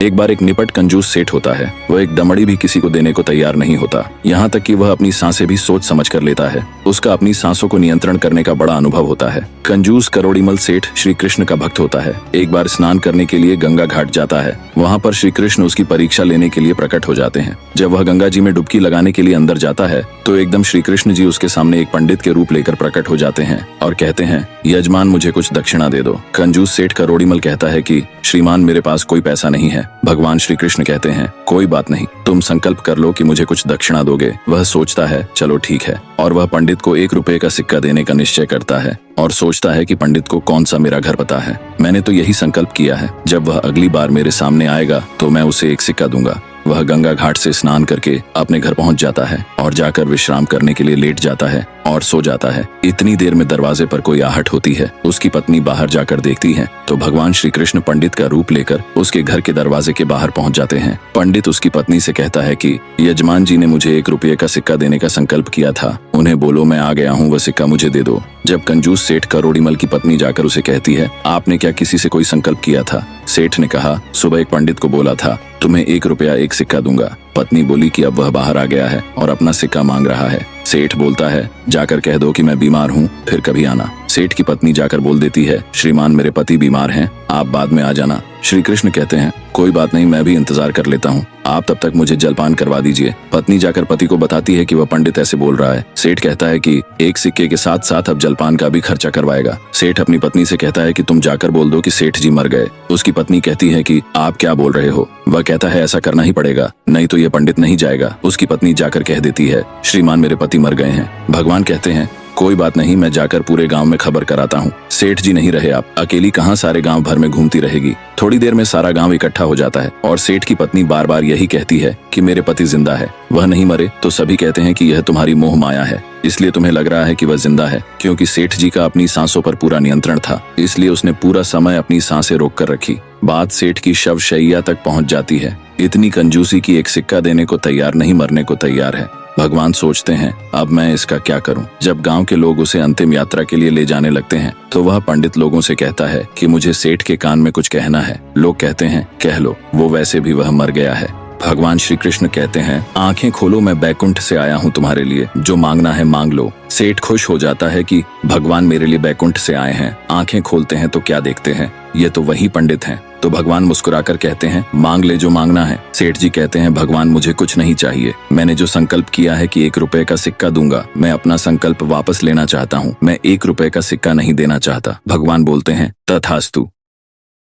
एक बार एक निपट कंजूस सेठ होता है। वह एक दमड़ी भी किसी को देने को तैयार नहीं होता, यहाँ तक कि वह अपनी सांसें भी सोच समझ कर लेता है। उसका अपनी सांसों को नियंत्रण करने का बड़ा अनुभव होता है। कंजूस करोड़ीमल सेठ श्री कृष्ण का भक्त होता है। एक बार स्नान करने के लिए गंगा घाट जाता है। वहाँ पर श्री कृष्ण उसकी परीक्षा लेने के लिए प्रकट हो जाते हैं। जब वह गंगा जी में डुबकी लगाने के लिए अंदर जाता है तो एकदम श्री कृष्ण जी उसके सामने एक पंडित के रूप लेकर प्रकट हो जाते हैं और कहते हैं, यजमान मुझे कुछ दक्षिणा दे दो। कंजूस सेठ करोड़ीमल कहता है कि श्रीमान मेरे पास कोई पैसा नहीं है। भगवान श्री कृष्ण कहते हैं, कोई बात नहीं, तुम संकल्प कर लो कि मुझे कुछ दक्षिणा दोगे। वह सोचता है चलो ठीक है, और वह पंडित को 1 रुपए का सिक्का देने का निश्चय करता है और सोचता है कि पंडित को कौन सा मेरा घर पता है। मैंने तो यही संकल्प किया है, जब वह अगली बार मेरे सामने आएगा तो मैं उसे 1 सिक्का दूंगा। वह गंगा घाट से स्नान करके अपने घर पहुंच जाता है और जाकर विश्राम करने के लिए लेट जाता है और सो जाता है। इतनी देर में दरवाजे पर कोई आहट होती है। उसकी पत्नी बाहर जाकर देखती है तो भगवान श्री कृष्ण पंडित का रूप लेकर उसके घर के दरवाजे के बाहर पहुंच जाते हैं। पंडित उसकी पत्नी से कहता है कि यजमान जी ने मुझे 1 रुपये का सिक्का देने का संकल्प किया था, उन्हें बोलो मैं आ गया हूँ, वह सिक्का मुझे दे दो। जब कंजूस सेठ करोड़ीमल की पत्नी जाकर उसे कहती है, आपने क्या किसी से कोई संकल्प किया था? सेठ ने कहा, सुबह एक पंडित को बोला था तुम्हें 1 रुपया 1 सिक्का दूंगा। पत्नी बोली कि अब वह बाहर आ गया है और अपना सिक्का मांग रहा है। सेठ बोलता है, जाकर कह दो कि मैं बीमार हूँ, फिर कभी आना। सेठ की पत्नी जाकर बोल देती है, श्रीमान मेरे पति बीमार हैं, आप बाद में आ जाना। श्री कृष्ण कहते हैं, कोई बात नहीं, मैं भी इंतजार कर लेता हूँ, आप तब तक मुझे जलपान करवा दीजिए। पत्नी जाकर पति को बताती है कि वह पंडित ऐसे बोल रहा है। सेठ कहता है कि 1 सिक्के के साथ साथ अब जलपान का भी खर्चा करवाएगा। सेठ अपनी पत्नी से कहता है कि तुम जाकर बोल दो कि सेठ जी मर गए। उसकी पत्नी कहती है कि आप क्या बोल रहे हो? वह कहता है ऐसा करना ही पड़ेगा, नहीं तो ये पंडित नहीं जाएगा। उसकी पत्नी जाकर कह देती है, श्रीमान मेरे पति मर गए हैं। भगवान कहते हैं, कोई बात नहीं, मैं जाकर पूरे गांव में खबर कराता हूँ। सेठ जी नहीं रहे, आप अकेली कहाँ सारे गांव भर में घूमती रहेगी। थोड़ी देर में सारा गांव इकट्ठा हो जाता है और सेठ की पत्नी बार बार यही कहती है कि मेरे पति जिंदा है, वह नहीं मरे। तो सभी कहते हैं कि यह तुम्हारी मोह माया है, इसलिए तुम्हें लग रहा है कि वह जिंदा है। क्योंकि सेठ जी का अपनी सांसों पर पूरा नियंत्रण था, इसलिए उसने पूरा समय अपनी सांसें रोक कर रखी। बात सेठ की शवशैया तक पहुंच जाती है। इतनी कंजूसी की 1 सिक्का देने को तैयार नहीं, मरने को तैयार है। भगवान सोचते हैं, अब मैं इसका क्या करूं? जब गांव के लोग उसे अंतिम यात्रा के लिए ले जाने लगते हैं तो वह पंडित लोगों से कहता है कि मुझे सेठ के कान में कुछ कहना है। लोग कहते हैं, कह लो, वो वैसे भी वह मर गया है। भगवान श्री कृष्ण कहते हैं, आंखें खोलो, मैं बैकुंठ से आया हूँ तुम्हारे लिए, जो मांगना है मांग लो। सेठ खुश हो जाता है कि भगवान मेरे लिए बैकुंठ से आए हैं। आंखें खोलते हैं तो क्या देखते हैं, ये तो वही पंडित हैं। तो भगवान मुस्कुराकर कहते हैं, मांग ले जो मांगना है। सेठ जी कहते हैं, भगवान मुझे कुछ नहीं चाहिए, मैंने जो संकल्प किया है कि 1 रुपए का सिक्का दूंगा, मैं अपना संकल्प वापस लेना चाहता हूँ। मैं 1 रुपए का सिक्का नहीं देना चाहता। भगवान बोलते हैं, तथास्तु।